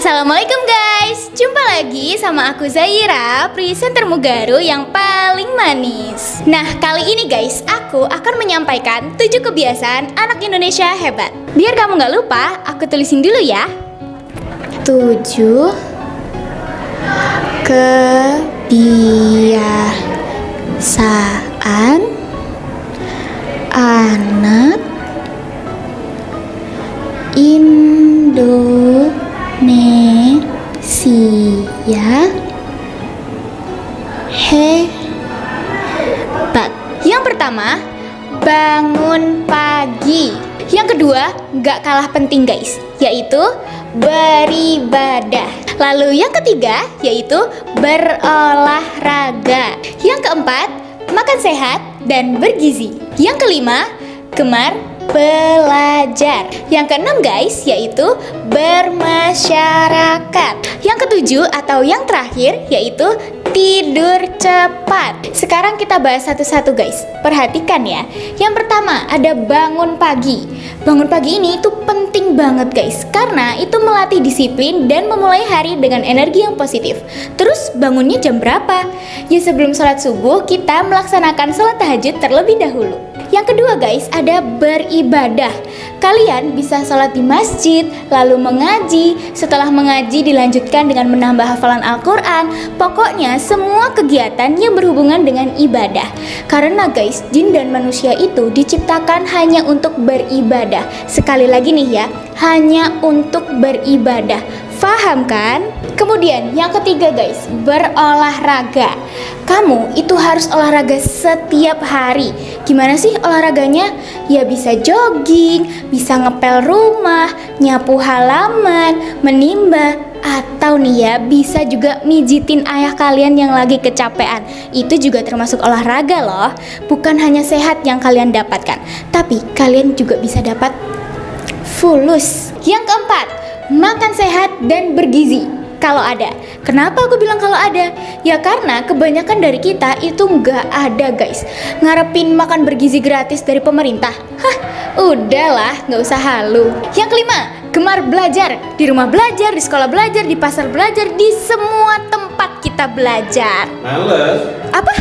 Assalamualaikum guys, jumpa lagi sama aku Zaira, presenter Mugaru yang paling manis. Nah kali ini guys, aku akan menyampaikan 7 kebiasaan anak Indonesia hebat. Biar kamu gak lupa, aku tulisin dulu ya. 7 kebiasaan anak Indonesia hebat. Yang pertama, bangun pagi. Yang kedua, gak kalah penting guys, yaitu beribadah. Lalu yang ketiga, yaitu berolahraga. Yang keempat, makan sehat dan bergizi. Yang kelima, gemar belajar. Yang keenam guys, yaitu bermasyarakat. Yang ketujuh atau yang terakhir, yaitu tidur cepat. Sekarang kita bahas satu-satu guys. Perhatikan ya. Yang pertama ada bangun pagi. Bangun pagi ini itu penting banget guys, karena itu melatih disiplin dan memulai hari dengan energi yang positif. Terus bangunnya jam berapa? Ya sebelum sholat subuh kita melaksanakan sholat tahajud terlebih dahulu. Yang kedua guys, ada beribadah. Kalian bisa sholat di masjid, lalu mengaji. Setelah mengaji dilanjutkan dengan menambah hafalan Al-Quran. Pokoknya semua kegiatan yang berhubungan dengan ibadah. Karena guys, jin dan manusia itu diciptakan hanya untuk beribadah. Sekali lagi nih ya, hanya untuk beribadah. Paham kan? Kemudian yang ketiga guys, berolahraga. Kamu itu harus olahraga setiap hari. Gimana sih olahraganya? Ya bisa jogging, bisa ngepel rumah, nyapu halaman, menimba, atau nih ya bisa juga mijitin ayah kalian yang lagi kecapean. Itu juga termasuk olahraga loh. Bukan hanya sehat yang kalian dapatkan, tapi kalian juga bisa dapat fulus. Yang keempat, makan sehat dan bergizi kalau ada. Kenapa aku bilang kalau ada? Ya karena kebanyakan dari kita itu nggak ada guys. Ngarepin makan bergizi gratis dari pemerintah. Hah, udahlah, nggak usah halu. Yang kelima, gemar belajar. Di rumah belajar, di sekolah belajar, di pasar belajar, di semua tempat kita belajar. Males. Apa?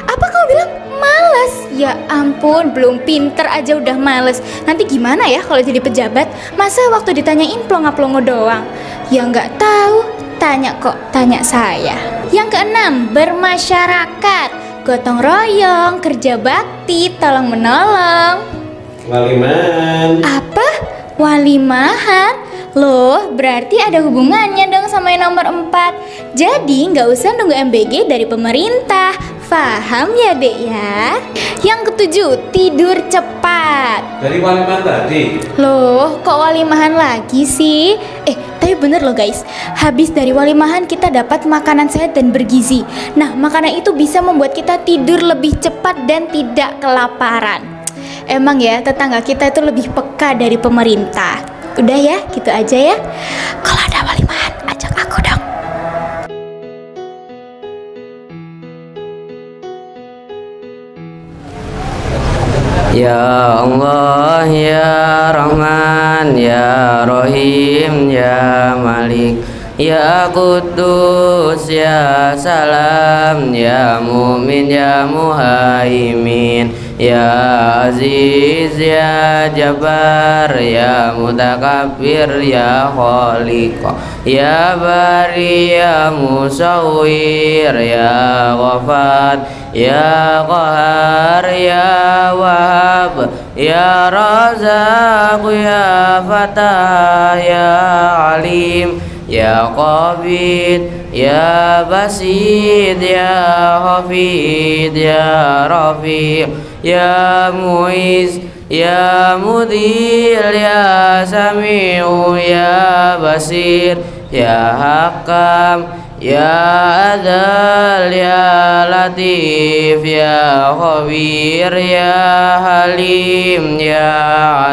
Apa kamu bilang? Males? Ya ampun, belum pinter aja udah males. Nanti gimana ya kalau jadi pejabat? Masa waktu ditanyain plonga-plongo doang? Ya nggak tahu, tanya saya. Yang keenam, bermasyarakat. Gotong royong, kerja bakti, tolong menolong. Walimahan. Apa? Walimahan? Loh, berarti ada hubungannya dong sama yang nomor 4. Jadi nggak usah nunggu MBG dari pemerintah. Paham ya dek ya? Yang ketujuh, tidur cepat. Dari walimahan tadi. Loh, kok walimahan lagi sih? Tapi bener loh guys, habis dari walimahan kita dapat makanan sehat dan bergizi. Nah, makanan itu bisa membuat kita tidur lebih cepat dan tidak kelaparan. Emang ya, tetangga kita itu lebih peka dari pemerintah. Udah ya, gitu aja ya. Kalau ada walimahan, ajak aku dong. Ya Allah, ya Rahman, ya Rahim, ya Malik, ya Qudus, ya Salam, ya Mu'min, ya Muhaimin, ya Aziz, ya Jabbar, ya Mutakabbir, ya Khaliq, ya Bari, ya Musawwir, ya Ghafar, ya Qahar, ya Wahab, ya Razaq, ya Fatah, ya Alim, ya Qabid, ya Basid, ya Hafid, ya Rafiq, ya Muiz, ya Mudhil, ya Sami'u, ya Basir, ya Hakam, ya Adal, ya Latif, ya Khabir, ya Halim, ya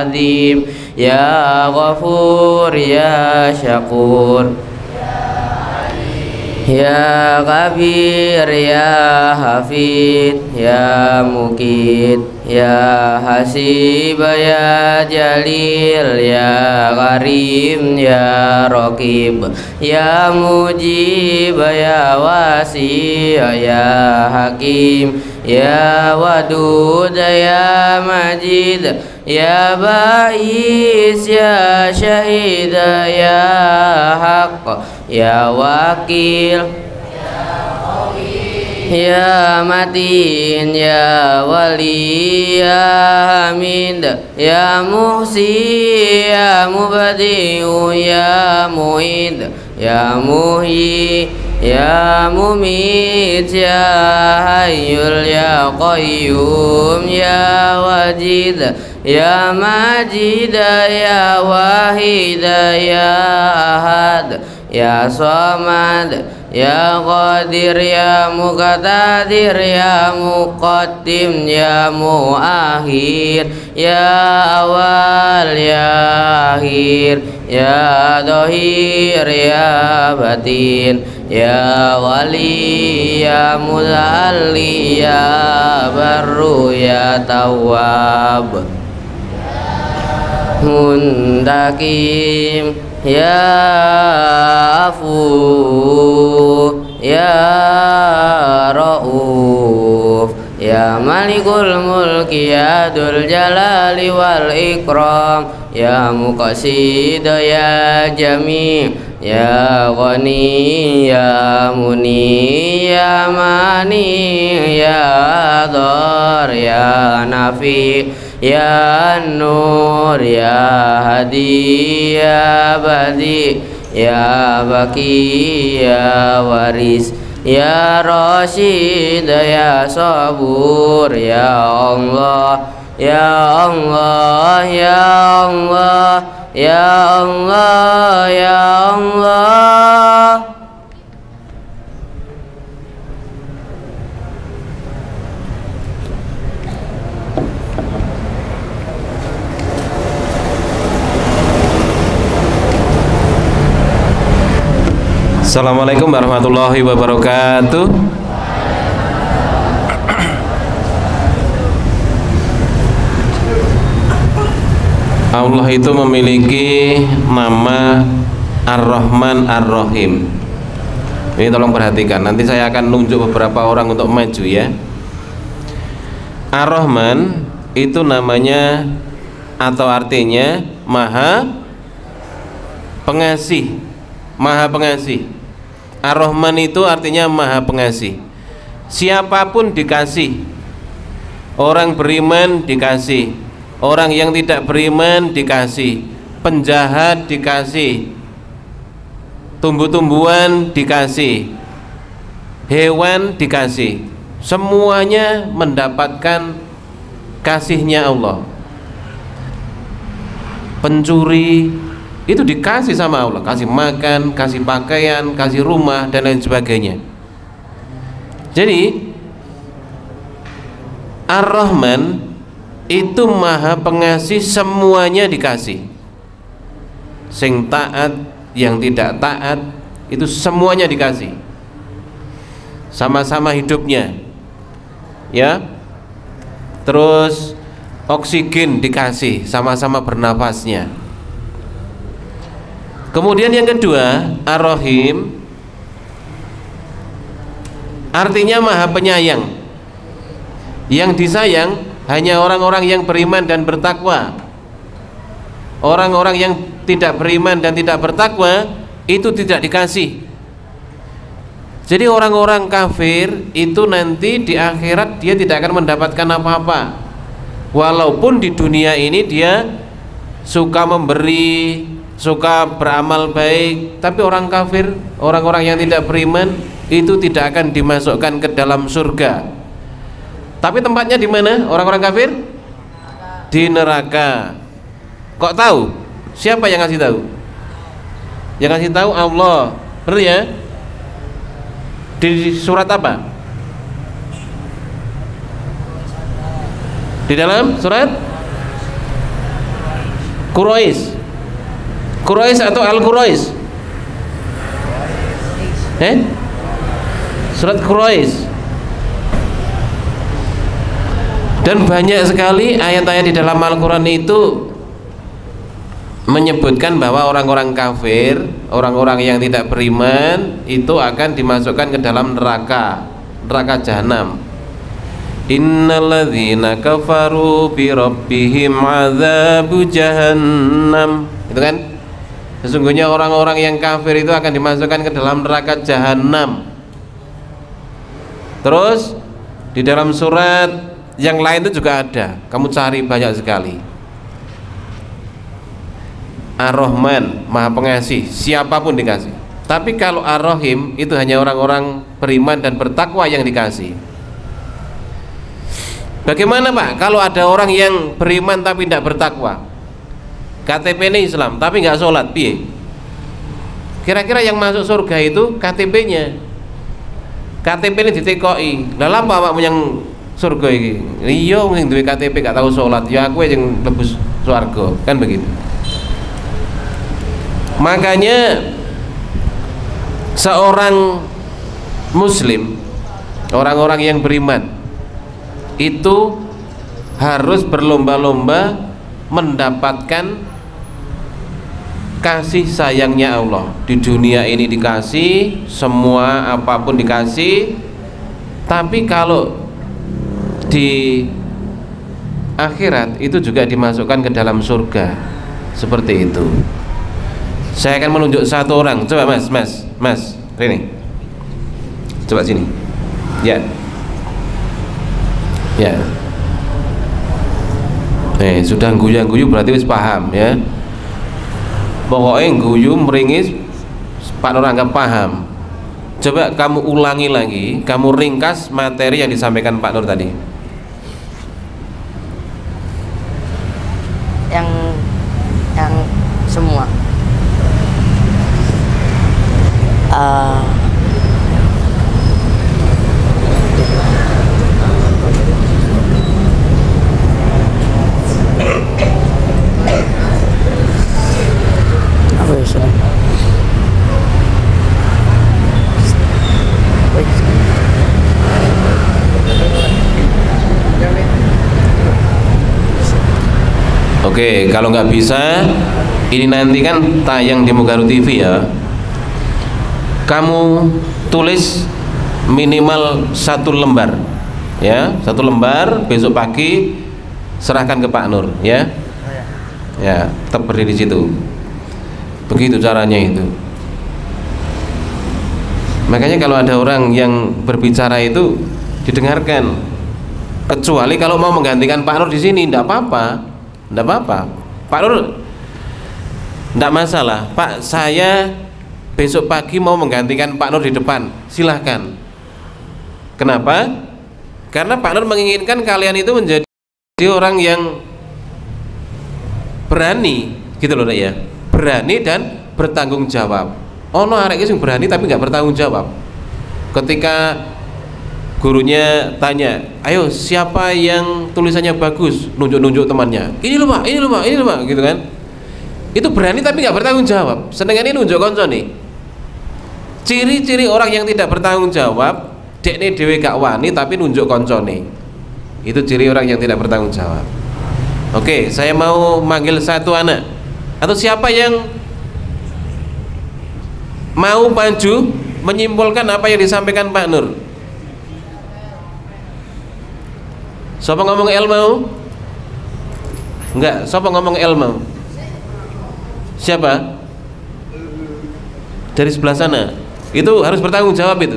Azim, ya Ghafur, ya Syakur, Ya Kabir ya Hafid ya Mukid ya Hasib ya Jalil ya Karim ya Raqib ya Mujib ya Wasi ya Hakim ya Wadud ya Majid ya Ba'is ya Syahid ya Haq ya Wakil ya Matin ya Wali ya Hamid ya Muhsi ya Mubadi'u ya Mu'id ya Muhyi ya Mumit ya Hayyul ya Qayyum ya Wajid ya Majid ya Wahid ya Ahad ya Samad ya Qadir ya Muqtadir ya Muqaddim ya Muakhir ya Awal ya Akhir ya Dhahir ya Batin ya Wali ya Muta'alli ya Barru ya Tawwab Muntakim ya Afu ya Rauf ya Malikul Mulki ya Dzul Jalali wal Ikram ya Muqsid ya Jami ya Ghani ya Muni ya Mani ya Dhar ya Nafi ya Nur ya Hadi ya Badi ya Baki ya Waris ya Rasyid ya Sabur ya Allah ya Allah ya Allah ya Allah ya Allah. Assalamualaikum warahmatullahi wabarakatuh. Allah itu memiliki nama Ar-Rahman Ar-Rahim. Ini tolong perhatikan, nanti saya akan nunjuk beberapa orang untuk maju ya. Ar-Rahman itu namanya atau artinya Maha Pengasih. Maha Pengasih. Ar-Rahman itu artinya Maha Pengasih. Siapapun dikasih. Orang beriman dikasih, orang yang tidak beriman dikasih, penjahat dikasih, tumbuh-tumbuhan dikasih, hewan dikasih. Semuanya mendapatkan kasihnya Allah. Pencuri itu dikasih sama Allah, kasih makan, kasih pakaian, kasih rumah dan lain sebagainya. Jadi Ar-Rahman itu Maha Pengasih, semuanya dikasih. Sing taat, yang tidak taat, itu semuanya dikasih. Sama-sama hidupnya. Ya. Terus oksigen dikasih, sama-sama bernafasnya. Kemudian yang kedua, Ar-Rahim artinya Maha Penyayang. Yang disayang hanya orang-orang yang beriman dan bertakwa. Orang-orang yang tidak beriman dan tidak bertakwa itu tidak dikasih. Jadi orang-orang kafir itu nanti di akhirat dia tidak akan mendapatkan apa-apa. Walaupun di dunia ini dia suka memberi, suka beramal baik, tapi orang kafir, orang-orang yang tidak beriman itu tidak akan dimasukkan ke dalam surga. Tapi tempatnya di mana orang-orang kafir? Di neraka. Kok tahu? Siapa yang ngasih tahu? Yang ngasih tahu Allah. Benar ya? Di surat apa? Di dalam surat Quraisy. Quraisy atau Al-Quraisy? Surat Quraisy. Dan banyak sekali ayat-ayat di dalam Al-Quran itu menyebutkan bahwa orang-orang kafir, orang-orang yang tidak beriman itu akan dimasukkan ke dalam neraka jahanam. Innalladzina kafaru bi rabbihim adzabu jahannam. Itu kan? Sesungguhnya orang-orang yang kafir itu akan dimasukkan ke dalam neraka jahanam. Terus di dalam surat yang lain itu juga ada, kamu cari banyak sekali. Ar-Rahman, Maha Pengasih, siapapun dikasih. Tapi kalau Ar-Rahim itu hanya orang-orang beriman dan bertakwa yang dikasih. Bagaimana Pak kalau ada orang yang beriman tapi tidak bertakwa? KTP-nya Islam tapi nggak sholat, piye? Kira-kira yang masuk surga itu KTP-nya. KTP-nya ditekoi. Lah apa Pak yang surga ini? Iya yang duwe KTP gak tahu sholat, ya aku yang lebus swarga, kan begitu. Makanya seorang muslim, orang-orang yang beriman itu harus berlomba-lomba mendapatkan kasih sayangnya Allah. Di dunia ini dikasih semua, apapun dikasih, tapi kalau di akhirat itu juga dimasukkan ke dalam surga. Seperti itu. Saya akan menunjuk satu orang. Coba mas Rini, coba sini. Ya sudah guyu berarti wis paham ya. Pokoknya guyu meringis Pak Nur anggap paham. Coba kamu ulangi lagi, kamu ringkas materi yang disampaikan Pak Nur tadi. Yang semua apa ya sih? Oke, kalau nggak bisa, ini nanti kan tayang di Mugaru TV ya. Kamu tulis minimal 1 lembar, ya, 1 lembar. Besok pagi serahkan ke Pak Nur, ya. Ya, tetap berdiri di situ. Begitu caranya itu. Makanya kalau ada orang yang berbicara itu didengarkan. Kecuali kalau mau menggantikan Pak Nur di sini, tidak apa-apa. Tidak apa-apa, Pak Nur, tidak masalah. Pak, saya besok pagi mau menggantikan Pak Nur di depan, silahkan. Kenapa? Karena Pak Nur menginginkan kalian itu menjadi orang yang berani, gitu loh ya, berani dan bertanggung jawab. Ono arek sing berani tapi nggak bertanggung jawab. Ketika gurunya tanya, ayo siapa yang tulisannya bagus, nunjuk-nunjuk temannya, ini loh Pak, ini loh Pak, ini loh Pak, gitu kan. Itu berani tapi nggak bertanggung jawab. Senengan ini nunjuk konco nih. Ciri-ciri orang yang tidak bertanggung jawab, dekne dhewe gak wani tapi nunjuk konco nih. Itu ciri orang yang tidak bertanggung jawab. Oke, saya mau manggil satu anak atau siapa yang mau maju menyimpulkan apa yang disampaikan Pak Nur. Siapa ngomong L mau? Enggak, siapa ngomong L mau? Siapa? Dari sebelah sana. Itu harus bertanggung jawab itu.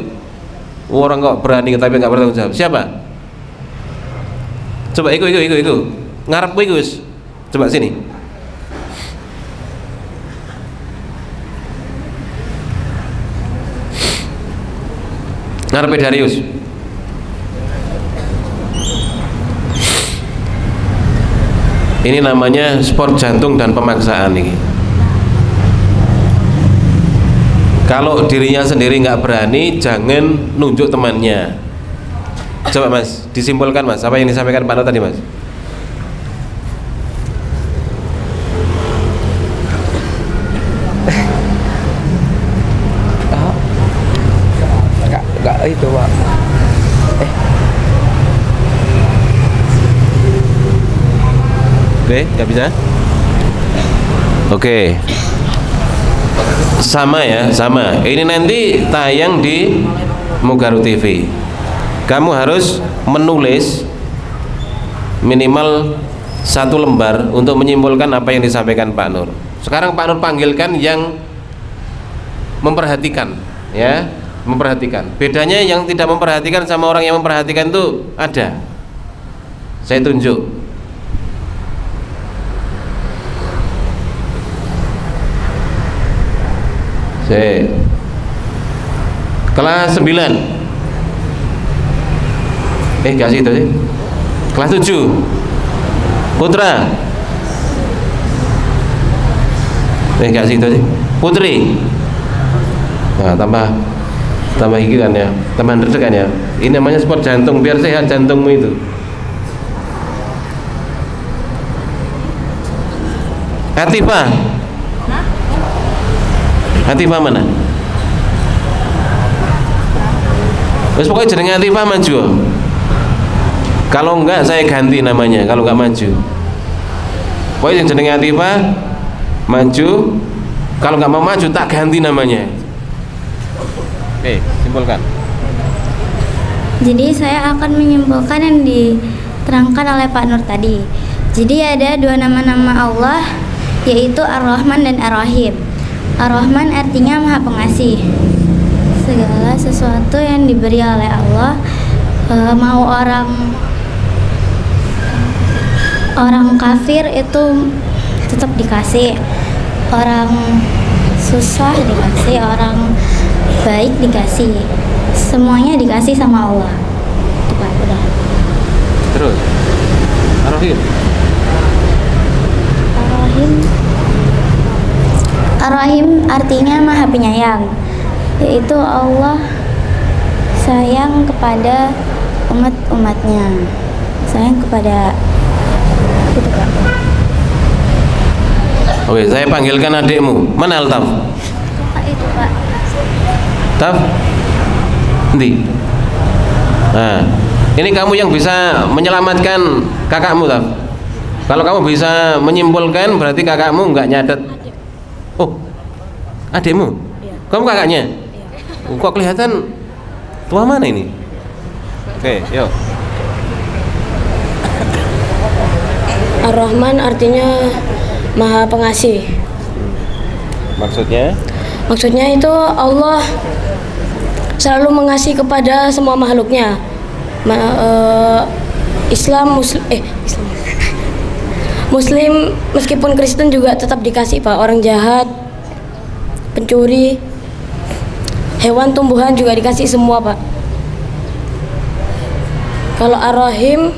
Orang kok berani tapi nggak bertanggung jawab. Siapa? Coba iku. Ngarep iku wis. Coba sini. Ngarepe Darius. Ini namanya sport jantung dan pemaksaan ini. Kalau dirinya sendiri nggak berani, jangan nunjuk temannya. Coba Mas, disimpulkan Mas, apa yang disampaikan Pak Nur tadi Mas? Enggak itu Pak. Oke, nggak bisa. Oke. Sama ya, sama. Ini nanti tayang di Mugaru TV. Kamu harus menulis minimal 1 lembar untuk menyimpulkan apa yang disampaikan Pak Nur. Sekarang Pak Nur panggilkan yang memperhatikan, ya, memperhatikan. Bedanya yang tidak memperhatikan sama orang yang memperhatikan itu ada. Saya tunjuk. Saya kelas 9. Kasih itu sih. Kelas 7. Putra. Kasih itu sih. Putri. Nah, tambah iki kan ya. Tambah ndredeg kan ya. Ini namanya sport jantung biar sehat jantungmu itu. Atifah. Atifah mana? Terus pokoknya jenenge Atifah maju. Kalau enggak saya ganti namanya kalau enggak maju. Pokoknya jenenge Atifah maju. Kalau enggak mau maju tak ganti namanya. Simpulkan. Jadi saya akan menyimpulkan yang diterangkan oleh Pak Nur tadi. Jadi ada 2 nama-nama Allah, yaitu Ar-Rahman dan Ar-Rahim. Ar-Rahman artinya Maha Pengasih. Segala sesuatu yang diberi oleh Allah, mau orang kafir itu tetap dikasih, orang susah dikasih, orang baik dikasih, semuanya dikasih sama Allah. Itu Pak, udah. Terus Ar-Rahim. Ar-Rahim artinya Maha Penyayang, yaitu Allah sayang kepada umat-umatnya, sayang kepada itu Pak. Oke, saya panggilkan adikmu. Mana Altaf? Pak itu Pak. Taf? Nanti. Nah, ini kamu yang bisa menyelamatkan kakakmu, Taf. Kalau kamu bisa menyimpulkan berarti kakakmu nggak nyadet. Oh, adikmu? Iya. Kamu kakaknya? Iya. Kok kelihatan tua mana ini? Oke, yuk. Ar-Rahman artinya Maha Pengasih. Maksudnya? Maksudnya itu Allah selalu mengasihi kepada semua makhluknya. Muslim meskipun Kristen juga tetap dikasih Pak. Orang jahat, pencuri, hewan, tumbuhan juga dikasih semua Pak. Kalau Ar-Rahim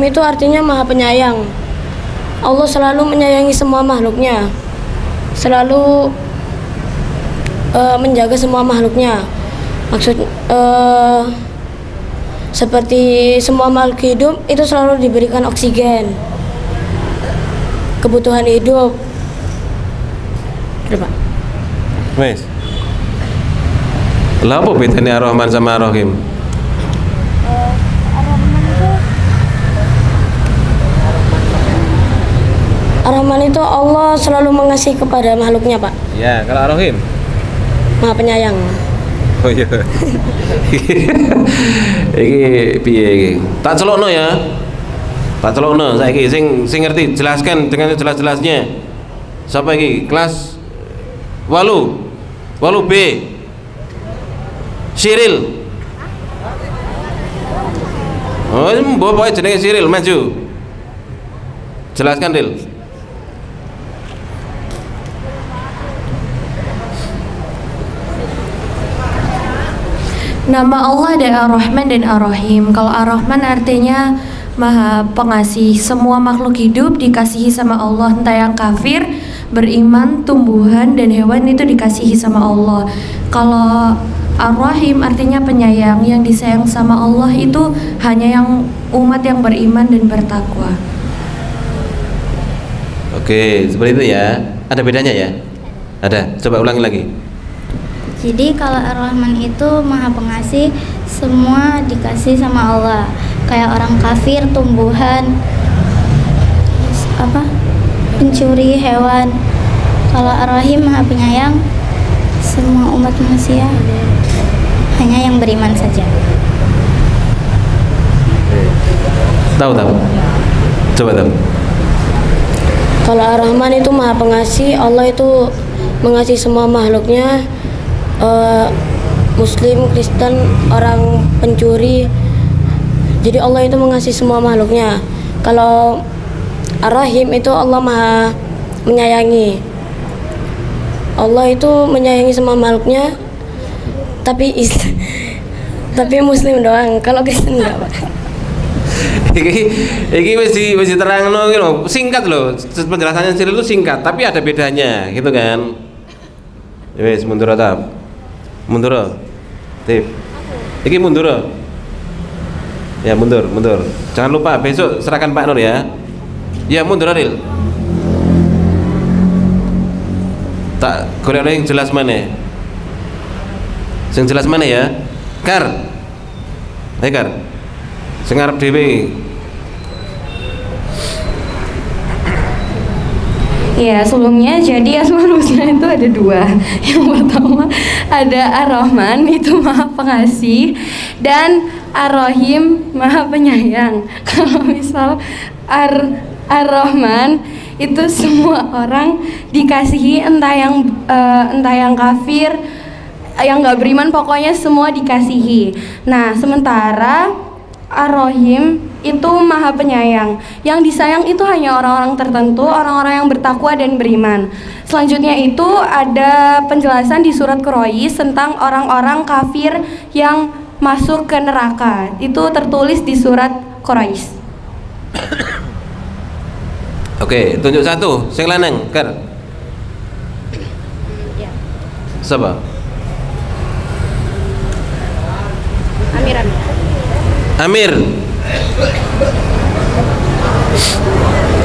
itu artinya Maha Penyayang. Allah selalu menyayangi semua makhluknya, selalu menjaga semua makhluknya. Seperti semua makhluk hidup itu selalu diberikan oksigen, kebutuhan hidup. Coba. Wes. Lah apa bedanya Ar-Rahman sama Ar-Rahim? Ar-Rahman itu Allah selalu mengasihi kepada makhluknya Pak. Ya, kalau Ar-Rahim? Maha Penyayang. Oh iya. Iki piye iki? Tak celokno ya. Tak celokno saiki sing ngerti jelaskan dengan jelas-jelasnya. Siapa iki? Kelas 8. 8B. Siril. Oh, mbok pokoke jenenge Siril, maju. Jelaskan, Ril. Nama Allah ada Ar-Rahman dan Ar-Rahim. Kalau Ar-Rahman artinya Maha Pengasih. Semua makhluk hidup dikasihi sama Allah, entah yang kafir, beriman, tumbuhan, dan hewan itu dikasihi sama Allah. Kalau Ar-Rahim artinya penyayang. Yang disayang sama Allah itu hanya yang umat yang beriman dan bertakwa. Oke, seperti itu ya. Ada bedanya ya? Ada. Coba ulangi lagi. Jadi kalau Ar-Rahman itu Maha Pengasih, semua dikasih sama Allah. Kayak orang kafir, tumbuhan, apa? Pencuri hewan. Kalau Ar-Rahim Maha Penyayang semua umat manusia, hanya yang beriman saja. Tahu. Coba tahu. Kalau Ar-Rahman itu Maha Pengasih, Allah itu mengasihi semua makhluknya, Muslim, Kristen, orang pencuri. Jadi Allah itu mengasihi semua makhluknya. Kalau Ar-Rahim itu Allah Maha menyayangi. Allah itu menyayangi semua makhluknya, tapi Muslim doang. Kalau Kristen enggak, Pak. Iki wis terangno iki lho, singkat lho. Penjelasannya sendiri itu singkat, tapi ada bedanya, gitu kan. Wis mundur ta. Mundur. Tip. Iki mundur. Ya mundur. Jangan lupa besok serahkan Pak Nur ya. Ya mundur Aril. Tak golek yang jelas mana? Sing jelas mana ya? Kar. Ayo Kar. Sing arep dhewe. Ya, sebelumnya jadi Asmaul Husna itu ada dua. Yang pertama ada Ar-Rahman, itu Maha Pengasih, dan Ar-Rahim, Maha Penyayang. Kalau misal Ar-Rahman itu semua orang dikasihi, entah yang kafir, yang nggak beriman, pokoknya semua dikasihi. Nah, sementara Ar-Rahim itu Maha Penyayang. Yang disayang itu hanya orang-orang tertentu, orang-orang yang bertakwa dan beriman. Selanjutnya itu ada penjelasan di surat Quraisy tentang orang-orang kafir yang masuk ke neraka. Itu tertulis di surat Quraisy. Oke, tunjuk satu, sing lanang, Kar. Siapa? Amir.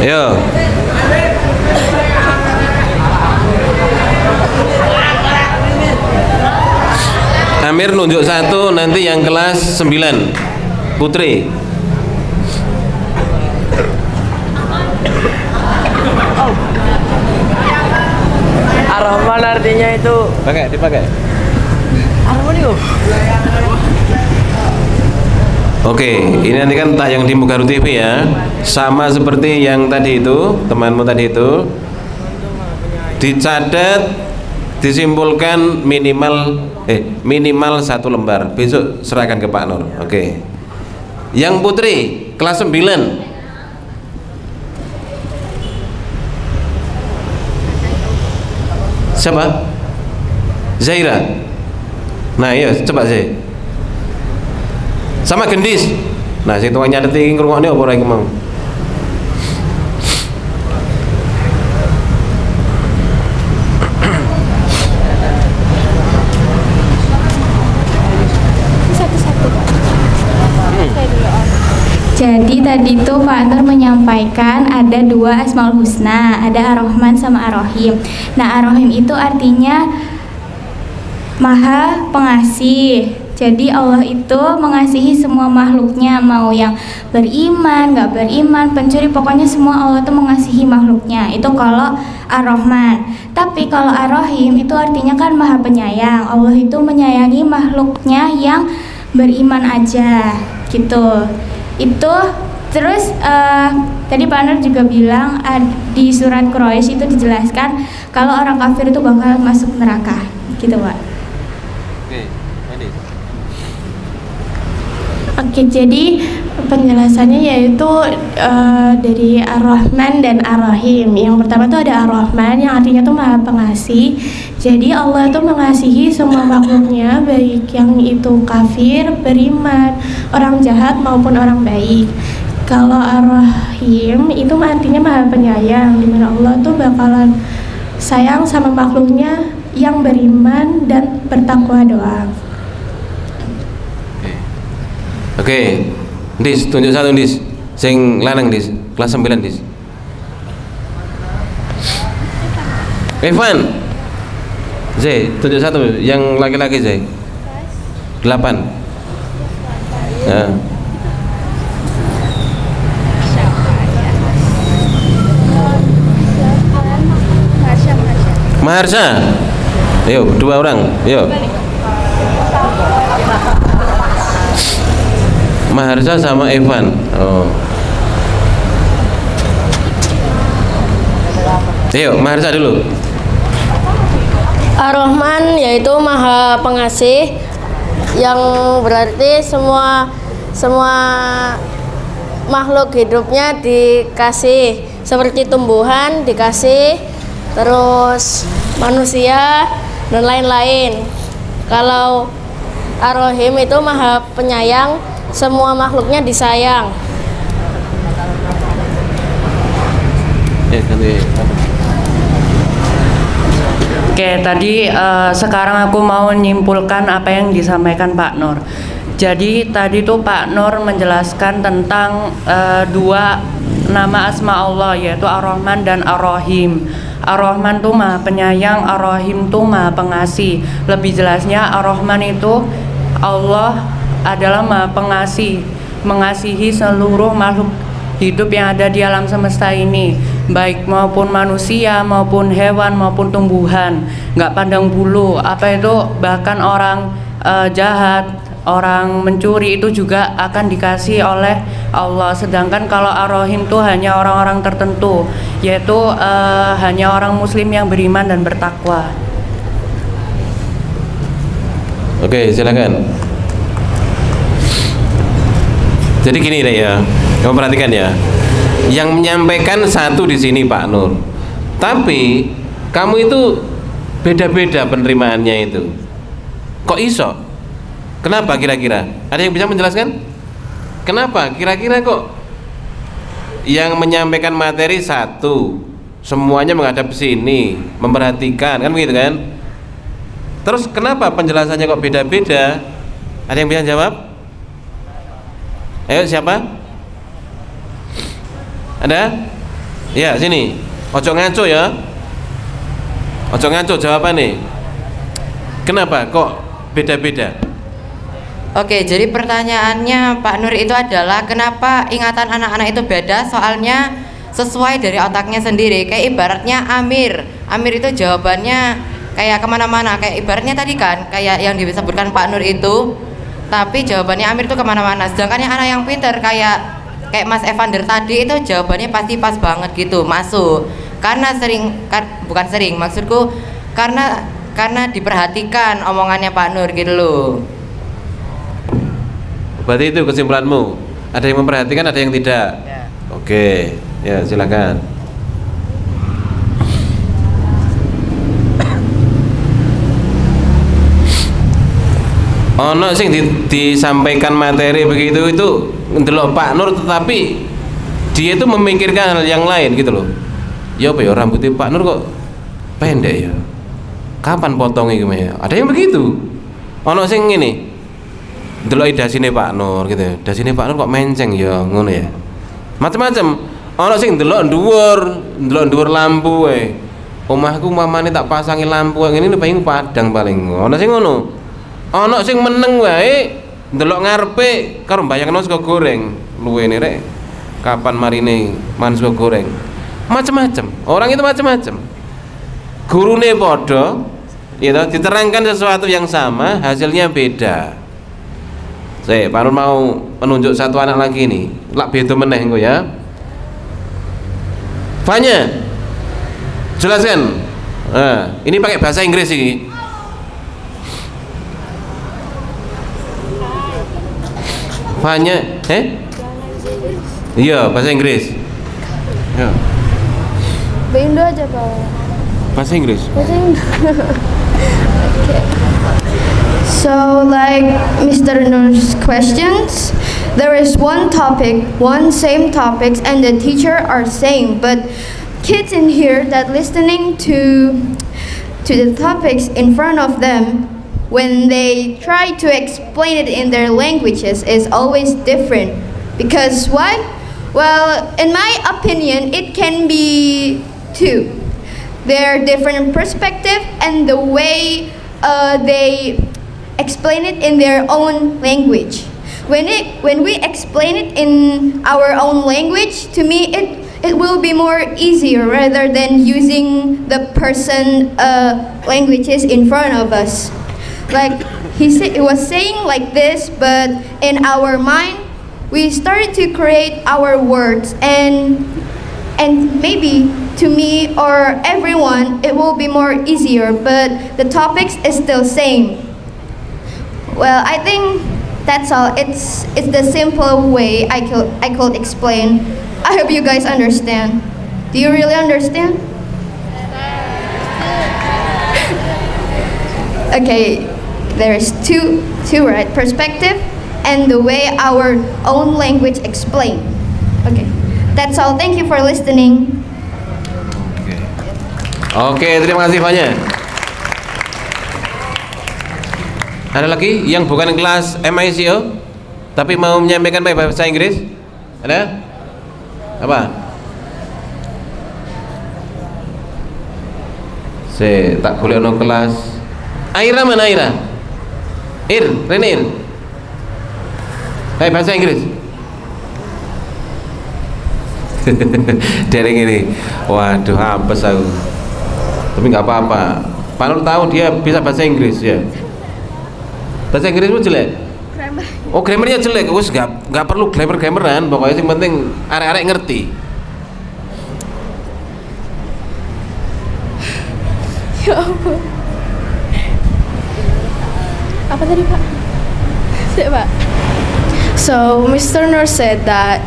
Yo. Amir nunjuk satu, nanti yang kelas 9 Putri. Ar-Rahman artinya itu Dipakai. Ar-Rahman itu. Oke, ini nanti kan tayang di Mugaru TV ya. Sama seperti yang tadi itu, temanmu tadi itu. Dicatat, disimpulkan minimal 1 lembar. Besok serahkan ke Pak Nur. Oke. Yang Putri kelas 9. Siapa? Zaira. Nah, iya, coba Zaira. Sama Gendis. Nah, sing tukang nyatet iki ngrungokne apa ora iki mau? Jadi tadi tuh Pak Nur menyampaikan ada 2 Asmaul Husna, ada Ar-Rahman sama Ar-Rahim. Nah, Ar-Rahim itu artinya Maha Pengasih. Jadi Allah itu mengasihi semua makhluknya, mau yang beriman, nggak beriman, pencuri, pokoknya semua Allah itu mengasihi makhluknya. Itu kalau Ar-Rahman. Tapi kalau Ar-Rahim itu artinya kan Maha Penyayang. Allah itu menyayangi makhluknya yang beriman aja, gitu. Itu terus tadi Pak Nur juga bilang di surat Quraisy itu dijelaskan kalau orang kafir itu bakal masuk neraka, gitu Pak. Oke, jadi penjelasannya yaitu dari Ar-Rahman dan Ar-Rahim. Yang pertama itu ada Ar-Rahman yang artinya tuh Maha Pengasih. Jadi Allah itu mengasihi semua makhluknya, baik yang itu kafir, beriman, orang jahat maupun orang baik. Kalau Ar-Rahim itu artinya Maha Penyayang, dimana Allah tuh bakalan sayang sama makhluknya yang beriman dan bertakwa doang. Oke. Dis, tunjuk satu Dis. Sing lanang Dis, kelas 9 Dis. Evan. Z, tunjuk satu yang laki-laki Z. 8. Nah. Maharsa. Ayo, 2 orang. Ayo. Maharsa sama Evan. Oh. Ayo, Maharsa dulu. Ar-Rahman yaitu Maha Pengasih, yang berarti semua makhluk hidupnya dikasih, seperti tumbuhan dikasih, terus manusia dan lain-lain. Kalau Ar-Rahim itu Maha Penyayang, semua makhluknya disayang. Oke, tadi sekarang aku mau menyimpulkan apa yang disampaikan Pak Nur. Jadi tadi tuh Pak Nur menjelaskan tentang 2 nama asma Allah, yaitu Ar-Rahman dan Ar-Rahim. Ar-Rahman tuh Maha Penyayang, Ar-Rahim tuh Maha Pengasih. Lebih jelasnya Ar-Rahman itu Allah adalah Maha Pengasih, mengasihi seluruh makhluk hidup yang ada di alam semesta ini, baik maupun manusia maupun hewan maupun tumbuhan, nggak pandang bulu apa itu, bahkan orang jahat, orang mencuri itu juga akan dikasih oleh Allah. Sedangkan kalau Ar-Rahim itu hanya orang-orang tertentu, yaitu hanya orang muslim yang beriman dan bertakwa. Oke, silakan. Jadi gini deh ya, kamu perhatikan ya. Yang menyampaikan satu di sini Pak Nur, tapi kamu itu beda-beda penerimaannya itu. Kok iso? Kenapa kira-kira? Ada yang bisa menjelaskan? Kenapa kira-kira kok yang menyampaikan materi satu, semuanya menghadap ke sini, memperhatikan, kan begitu kan? Terus kenapa penjelasannya kok beda-beda? Ada yang bisa jawab? Ayo, siapa? Ada? Ya, sini. Ojo ngaco ya. Ojo ngaco jawabannya. Kenapa kok beda-beda? Oke, jadi pertanyaannya Pak Nur itu adalah kenapa ingatan anak-anak itu beda? Soalnya sesuai dari otaknya sendiri. Kayak ibaratnya Amir itu jawabannya kayak kemana-mana. Kayak ibaratnya tadi kan, kayak yang disebutkan Pak Nur itu, tapi jawabannya Amir itu kemana-mana. Sedangkan yang anak yang pinter kayak Mas Evander tadi itu jawabannya pasti pas banget gitu, masuk. Karena bukan sering, maksudku karena diperhatikan omongannya Pak Nur gitu loh. Berarti itu kesimpulanmu. Ada yang memperhatikan, ada yang tidak. Ya. Oke, ya silakan. Ono sing disampaikan materi begitu itu ndelok Pak Nur, tetapi dia itu memikirkan hal yang lain gitu loh. Ya apa ya, rambutnya Pak Nur kok pendek ya, kapan potongnya gimana? Ada yang begitu. Ono sing ini ndelok dasine Pak Nur gitu ya, dasine Pak Nur kok menceng ya, ngono ya. Macam-macam. Ono sing ndelok dhuwur lampu omahku mamane tak pasangi lampu ngene paling padang paling. Ono sing ngono. Ono sing meneng wae ndelok ngarepe karo mbayangno sego goreng. Luwene rek kapan marine man sego goreng. Macam-macam. Orang itu macam-macam. Gurune padha, ya toh, diterangkan sesuatu yang sama, hasilnya beda. Saya baru mau menunjuk satu anak lagi nih. Lak beda meneh engko ya. Fanya. Jelaskan. Nah, ini pakai bahasa Inggris ini. Fanya, iya bahasa Inggris. Ya. Indo aja Pak. Bahasa Inggris. Bahasa Inggris. Okay. So like Mr. Nur's questions, there is one topic, one same topics, and the teacher are same, but kids in here that listening to the topics in front of them, when they try to explain it in their languages, is always different. Because why? Well, in my opinion, it can be two. They're different perspective and the way they explain it in their own language. When we explain it in our own language, to me it will be more easier rather than using the person languages in front of us. Like he was saying like this, but in our mind we started to create our words, and maybe to me or everyone it will be more easier, but the topics is still same. Well, I think that's all. It's the simple way I could explain. I hope you guys understand. Do you really understand? Okay, there's two right, perspective and the way our own language explain. Okay, that's all. Thank you for listening. Oke, terima kasih banyak. Ada lagi yang bukan kelas MICO tapi mau menyampaikan bahasa Inggris? Ada? Apa? Saya tak boleh no kelas. Aira mana Aira? Renir. Hai, bahasa Inggris. Dereng ini. Waduh, apes aku. Tapi nggak apa-apa. Pak Nur tahu dia bisa bahasa Inggris ya. Bahasa Inggrismu jelek? Grammar. Oh, grammarnya jelek. Wes nggak perlu grammaran. Pokoknya yang penting arek-arek ngerti. Ya ampun. Apa tadi Pak? Pak. So Mr. Nur said that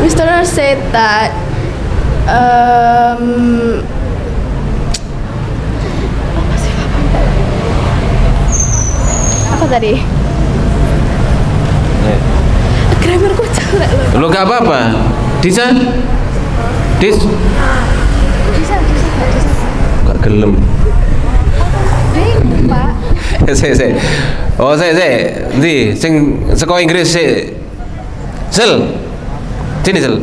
Mr. Nur said that apa tadi? Grammarku jelek loh. Lo nggak apa-apa. Dis? Gak gelem. Pak. Saya. Oh, saya. Ndi sing saka Inggris sik. Sel. Sini Sel.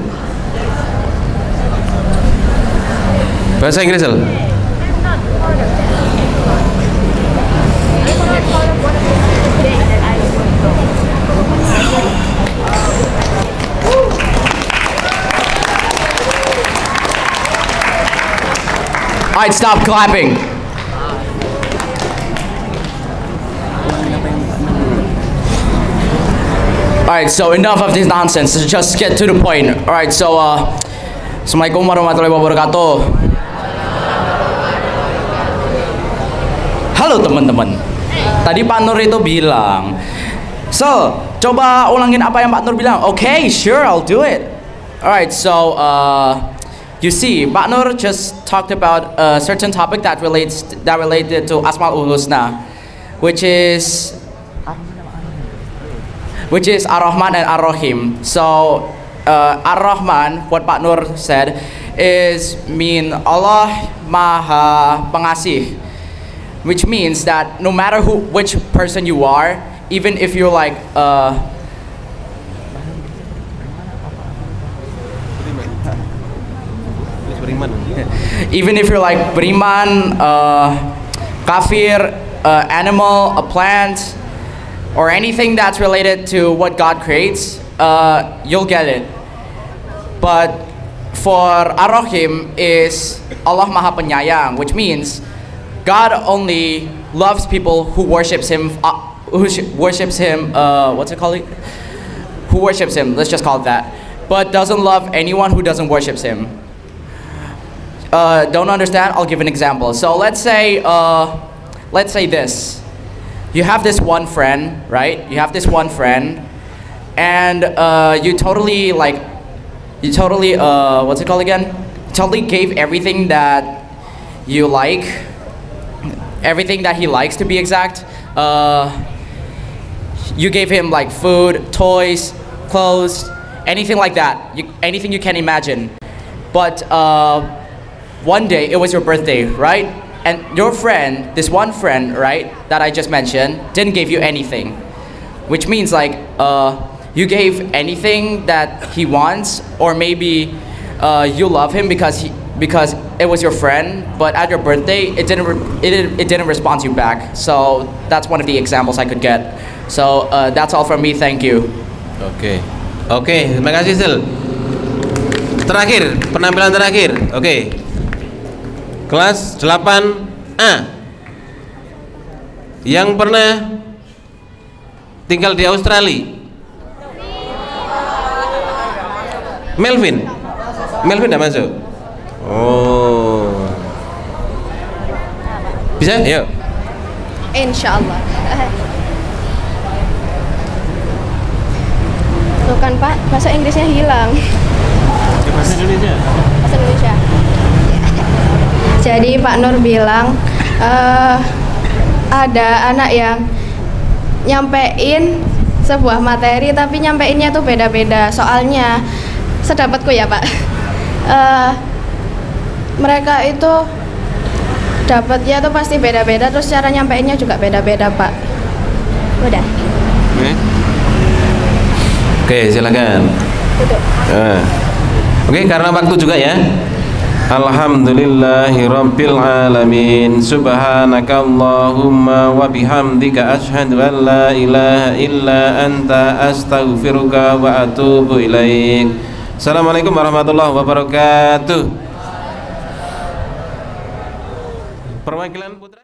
Bahasa Inggris Sel. Alright, stop clapping. Alright, so enough of this nonsense. Let's just get to the point. Alright, so Assalamualaikum warahmatullahi wabarakatuh. Halo teman-teman. Tadi Pak Nur itu bilang, so coba ulangin apa yang Pak Nur bilang. Okay, sure, I'll do it. Alright, so you see, Pak Nur just talked about a certain topic that related to Asmaul Husna, which is Ar-Rahman and Ar-Rahim. So Ar-Rahman, what Pak Nur said, is mean Allah Maha Pengasih, which means that no matter which person you are, even if you're like even if you're like beriman, kafir, animal, a plant, or anything that's related to what God creates, you'll get it. But for Ar-Rahim is Allah Maha Penyayang, which means God only loves people who worships Him, what's it called? Who worships Him, let's just call it that. But doesn't love anyone who doesn't worships Him. Don't understand? I'll give an example. So let's say this. You have this one friend, right? You have this one friend, and you totally what's it called again? Totally gave everything that you like, everything that he likes to be exact. You gave him like food, toys, clothes, anything like that. Anything you can imagine. But one day it was your birthday, right? And your friend, this one friend, right, that I just mentioned, didn't give you anything, which means like you gave anything that he wants, or maybe you love him because it was your friend, but at your birthday it didn't respond to you back. So that's one of the examples I could get. So that's all from me. Thank you. Oke, terima kasih Sil. Terakhir, penampilan terakhir. Oke. Kelas 8A. Yang pernah tinggal di Australia. Melvin tidak masuk. Oh. Bisa? Yuk. Insyaallah. Tuh kan Pak, bahasa Inggrisnya hilang. Bahasa Indonesia. Bahasa Indonesia. Jadi Pak Nur bilang ada anak yang nyampein sebuah materi tapi nyampeinnya tuh beda-beda. Soalnya sedapatku ya Pak, mereka itu dapatnya tuh pasti beda-beda, terus cara nyampeinnya juga beda-beda Pak. Udah. Oke, silakan. Oke, karena waktu juga ya. Alhamdulillahirabbil alamin. Subhanakallahumma wa bihamdika asyhadu an la ilaha illa anta astaghfiruka wa atubu ilaik. Assalamualaikum warahmatullahi wabarakatuh. Perwakilan putra